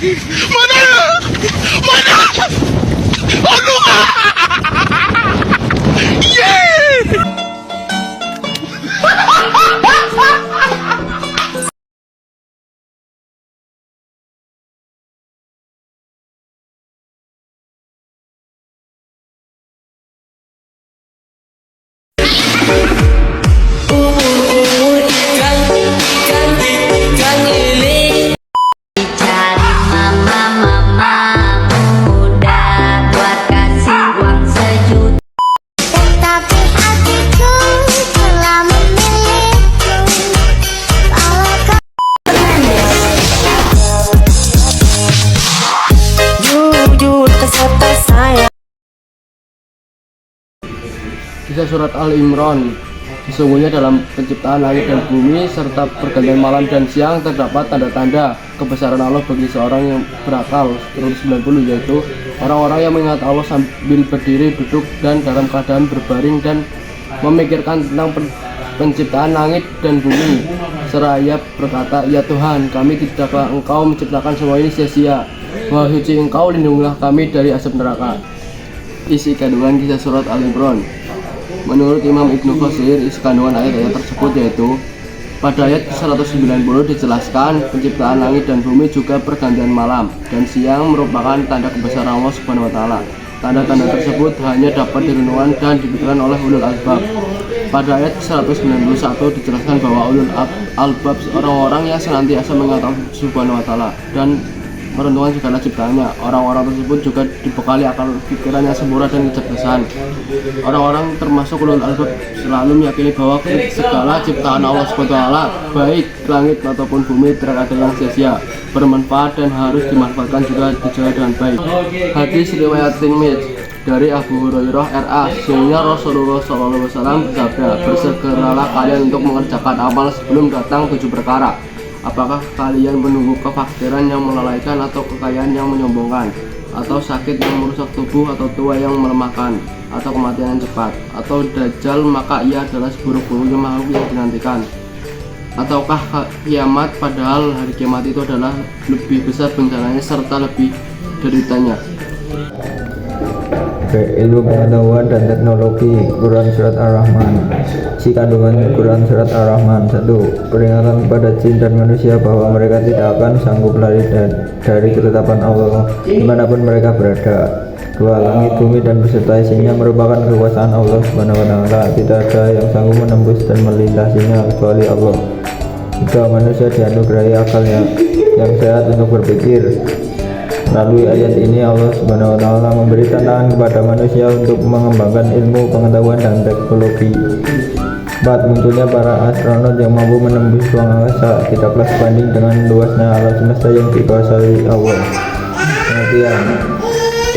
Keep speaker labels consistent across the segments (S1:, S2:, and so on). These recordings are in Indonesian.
S1: Mana? Mana? Aduh! Yeay!
S2: Kisah surat Al-Imran. Sesungguhnya dalam penciptaan langit dan bumi serta pergantian malam dan siang terdapat tanda-tanda kebesaran Allah bagi seorang yang berakal. Turun 90, yaitu orang-orang yang mengingat Allah sambil berdiri, duduk, dan dalam keadaan berbaring dan memikirkan tentang penciptaan langit dan bumi. Seraya berkata, "Ya Tuhan, kami tidakkah Engkau menciptakan semua ini sia-sia? Maha suci Engkau, lindungilah kami dari asap neraka." Isi kandungan kisah surat Al-Imran. Menurut Imam Ibnu Katsir, isi kandungan ayat-ayat tersebut yaitu pada ayat 190 dijelaskan penciptaan langit dan bumi juga pergantian malam dan siang merupakan tanda kebesaran Allah Subhanahu wa taala. Tanda-tanda tersebut hanya dapat direnungkan dan dipikirkan oleh ulul albab. Pada ayat 191 dijelaskan bahwa ulul albab orang-orang yang senantiasa mengingat Allah Subhanahu wa taala dan merenungkan segala ciptaannya. Orang-orang tersebut juga dibekali akal pikiran yang sempurna dan kecerdasan. Orang-orang termasuk ulul albab selalu meyakini bahwa segala ciptaan Allah SWT, baik langit ataupun bumi, tidak ada yang sia-sia, bermanfaat dan harus dimanfaatkan juga dijaga dengan baik. Hadis riwayat Tirmidzi dari Abu Hurairah RA, sehingga Rasulullah SAW bersabda, "Bersegeralah kalian untuk mengerjakan amal sebelum datang 7 perkara. Apakah kalian menunggu kefakiran yang melalaikan, atau kekayaan yang menyombongkan, atau sakit yang merusak tubuh, atau tua yang melemahkan, atau kematian yang cepat, atau dajjal, maka ia adalah seburuk-buruknya makhluk yang dinantikan. Ataukah kiamat, padahal hari kiamat itu adalah lebih besar bencananya serta lebih deritanya."
S3: Ilmu pengetahuan dan teknologi. Quran Surat Ar-Rahman. Isi kandungan Quran Surat Ar-Rahman. 1. Peringatan kepada jin dan manusia bahwa mereka tidak akan sanggup lari dari ketetapan Allah dimanapun mereka berada. 2. Langit, bumi, dan beserta isinya merupakan kekuasaan Allah Subhanahu wa taala. Tidak ada yang sanggup menembus dan melintasinya kecuali Allah. 3. Manusia dianugerahi akal yang sehat untuk berpikir. Melalui ayat ini Allah Subhanahu wa taala memberi tantangan kepada manusia untuk mengembangkan ilmu pengetahuan dan teknologi. 4. Munculnya para astronot yang mampu menembus ruang angkasa tidaklah sebanding dengan luasnya alam semesta yang dikuasai Allah. Kemudian,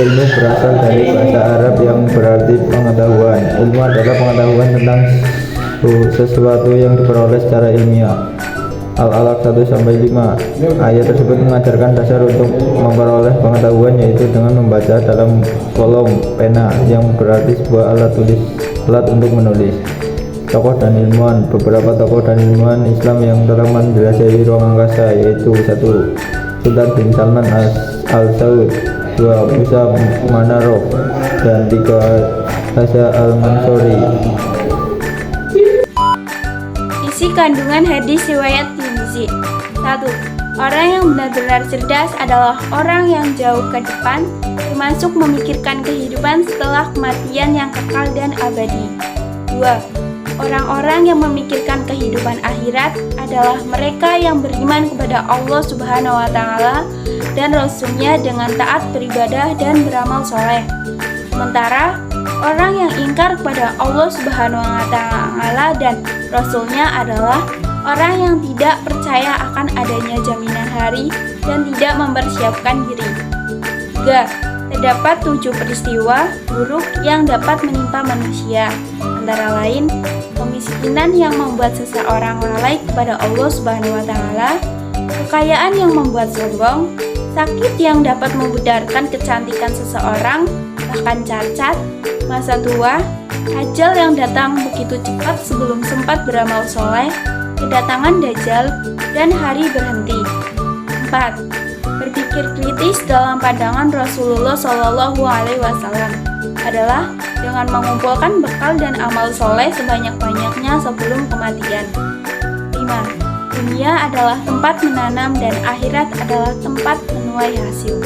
S3: ilmu berasal dari bahasa Arab yang berarti pengetahuan. Ilmu adalah pengetahuan tentang sesuatu yang diperoleh secara ilmiah. Al-Alaq 1-5. Ayat tersebut mengajarkan dasar untuk memperoleh pengetahuan, yaitu dengan membaca dalam kolom pena, yang berarti sebuah alat untuk menulis. Tokoh dan ilmuwan. Beberapa tokoh dan ilmuwan Islam yang telah menjelajahi ruang angkasa yaitu 1. Sultan bin Salman Al-Saud, 2. Musa Manarov, dan 3. Hasan Al-Mansuri.
S4: Isi kandungan hadis riwayat Tirmidzi. 1. Orang yang benar-benar cerdas adalah orang yang jauh ke depan, termasuk memikirkan kehidupan setelah kematian yang kekal dan abadi. 2. Orang-orang yang memikirkan kehidupan akhirat adalah mereka yang beriman kepada Allah Subhanahu wa taala dan Rasul-Nya dengan taat beribadah dan beramal soleh. Sementara orang yang ingkar kepada Allah Subhanahu wa taala dan Rasul-Nya adalah orang yang tidak percaya akan adanya jaminan hari dan tidak mempersiapkan diri. 3. Terdapat 7 peristiwa buruk yang dapat menimpa manusia, antara lain kemiskinan yang membuat seseorang lalai kepada Allah Subhanahu wa taala, kekayaan yang membuat sombong, sakit yang dapat membudarkan kecantikan seseorang, bahkan cacat, masa tua, ajal yang datang begitu cepat sebelum sempat beramal soleh, kedatangan dajjal, dan hari berhenti. 4. Berpikir kritis dalam pandangan Rasulullah Shallallahu Alaihi Wasallam adalah dengan mengumpulkan bekal dan amal soleh sebanyak-banyaknya sebelum kematian. 5. Dunia adalah tempat menanam dan akhirat adalah tempat menuai hasil.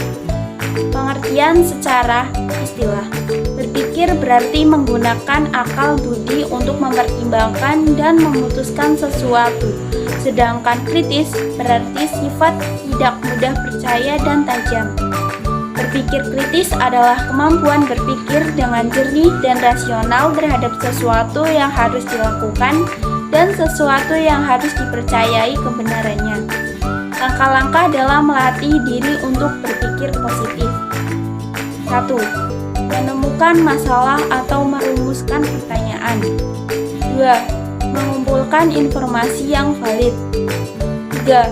S4: Pengertian secara istilah. Berpikir berarti menggunakan akal budi untuk mempertimbangkan dan memutuskan sesuatu. Sedangkan kritis berarti sifat tidak mudah percaya dan tajam. Berpikir kritis adalah kemampuan berpikir dengan jernih dan rasional terhadap sesuatu yang harus dilakukan dan sesuatu yang harus dipercayai kebenarannya. Langkah-langkah dalam melatih diri untuk berpikir positif. 1. Menemukan masalah atau merumuskan pertanyaan. 2. Mengumpulkan informasi yang valid. 3.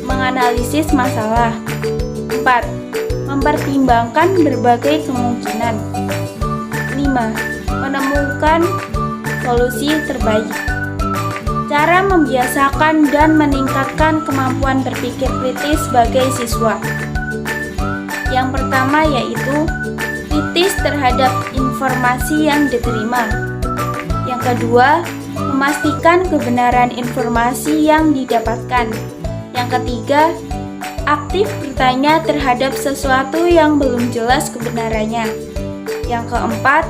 S4: Menganalisis masalah. 4. Mempertimbangkan berbagai kemungkinan. 5. Menemukan solusi terbaik. Cara membiasakan dan meningkatkan kemampuan berpikir kritis sebagai siswa. Yang pertama yaitu kritis terhadap informasi yang diterima. Yang kedua, memastikan kebenaran informasi yang didapatkan. Yang ketiga, aktif bertanya terhadap sesuatu yang belum jelas kebenarannya. Yang keempat,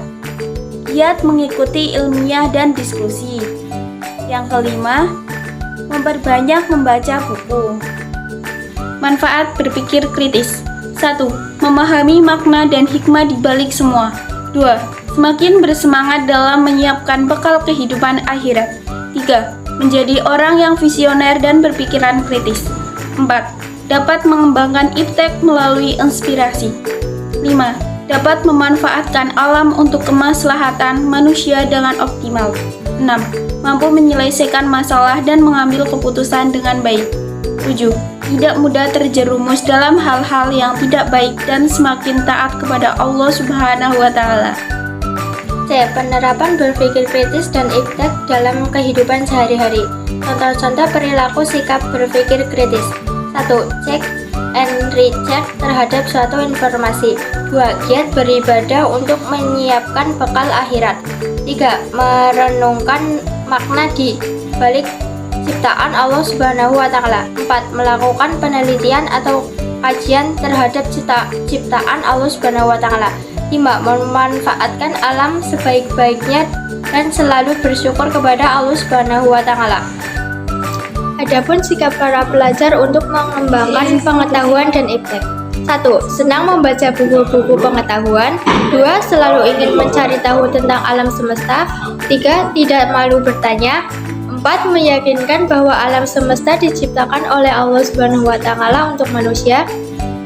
S4: giat mengikuti ilmiah dan diskusi. Yang kelima, memperbanyak membaca buku. Manfaat berpikir kritis. 1. Memahami makna dan hikmah di balik semua. 2. Semakin bersemangat dalam menyiapkan bekal kehidupan akhirat. 3. Menjadi orang yang visioner dan berpikiran kritis. 4. Dapat mengembangkan iptek melalui inspirasi. 5. Dapat memanfaatkan alam untuk kemaslahatan manusia dengan optimal. 6. Mampu menyelesaikan masalah dan mengambil keputusan dengan baik. 7. Tidak mudah terjerumus dalam hal-hal yang tidak baik dan semakin taat kepada Allah Subhanahu wa Ta'ala.
S5: C. Penerapan berpikir kritis dan iptek dalam kehidupan sehari-hari. Contoh-contoh perilaku sikap berpikir kritis. 1. Cek and recheck terhadap suatu informasi. 2. Giat beribadah untuk menyiapkan bekal akhirat. 3. Merenungkan makna di balik ciptaan Allah Subhanahu wa Ta'ala. 4. Melakukan penelitian atau kajian terhadap ciptaan Allah Subhanahu wa Ta'ala. 5. Memanfaatkan alam sebaik-baiknya dan selalu bersyukur kepada Allah Subhanahu wa Ta'ala. Adapun sikap para pelajar untuk mengembangkan pengetahuan dan iptek. 1. Senang membaca buku-buku pengetahuan. 2. Selalu ingin mencari tahu tentang alam semesta. 3. Tidak malu bertanya. 4. Meyakinkan bahwa alam semesta diciptakan oleh Allah Subhanahu wa Ta'ala untuk manusia.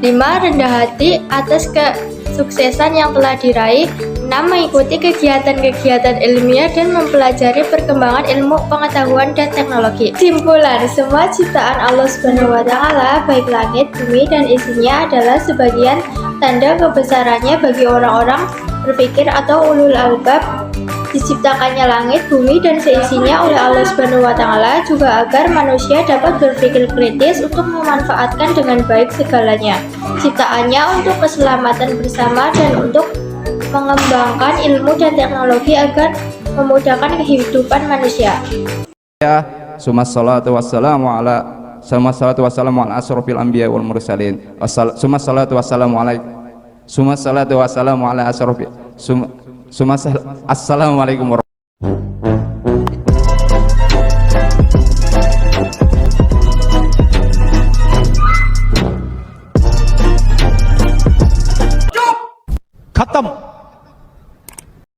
S5: 5. Rendah hati atas kesuksesan yang telah diraih. 6. Mengikuti kegiatan-kegiatan ilmiah dan mempelajari perkembangan ilmu pengetahuan dan teknologi. Simpulan, semua ciptaan Allah Subhanahu wa Ta'ala, baik langit, bumi, dan isinya adalah sebagian tanda kebesarannya bagi orang-orang berpikir atau ulul albab. Diciptakannya langit, bumi, dan seisinya oleh Allah Subhanahu wa Ta'ala juga agar manusia dapat berpikir kritis untuk memanfaatkan dengan baik segalanya. Ciptaannya untuk keselamatan bersama dan untuk mengembangkan ilmu dan teknologi agar memudahkan kehidupan manusia.
S6: Ya, summassalatu wassalamu ala asrofil anbiya wal mursalin. Summassalatu wassalamu ala asrofil. Assalamualaikum warahmatullahi
S1: खत्म